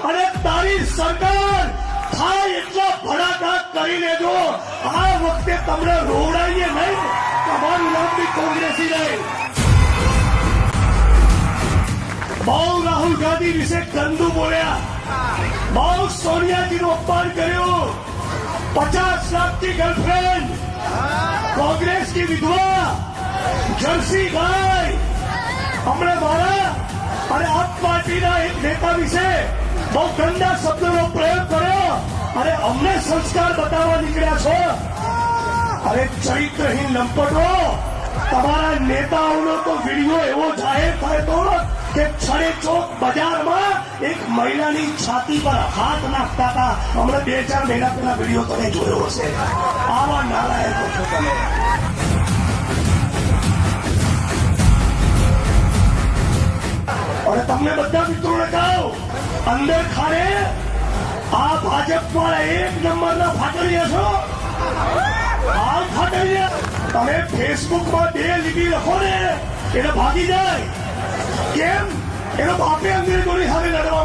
અને તારી સરકાર થાય એટલા ભડાકા કરી લેજો. આ વખતે તમને રોવડાઈએ નહીં, તમારું નામ બી કોંગ્રેસી નહીં. બહુ રાહુલ ગાંધી વિશે ગંદુ બોલ્યા, બહુ સોનિયાજીનું અપમાન કર્યું. 50 લાખની ગર્લફ્રેન્ડ, कांग्रेस की विधवा, जर्सी गाय. हमने मारा और आप पार्टी ना एक नेता विषे बहुत गंदा शब्दों प्रयोग કર્યો અને અમને સંસ્કાર બતાવવા નીકળ્યા છો. અરે ચરિત્રહીન લંપટો, તમારા નેતાઓનો તો વિડીયો એવો જાહેર થાય તો કે છડે ચોક બજારમાં એક મહિલાની છાતી પર હાથ નાખતા હતા. હમણાં 2-4 મહિના પહેલા વિડીયો તમે જોયો હશે. આવા નાલાયકો છો તમે. અને તમને બધા મિત્રોને કહો, અંદર ખાને આ ભાજપ વાળા 1 નંબરના ફાટલિયા છો. આ ફાટલિયા તમે ફેસબુકમાં 2 લીટી લખો ને એટલે ભાગી જાય. કેમ? એનો બાપે અંગ્રેજોની સામે લડવા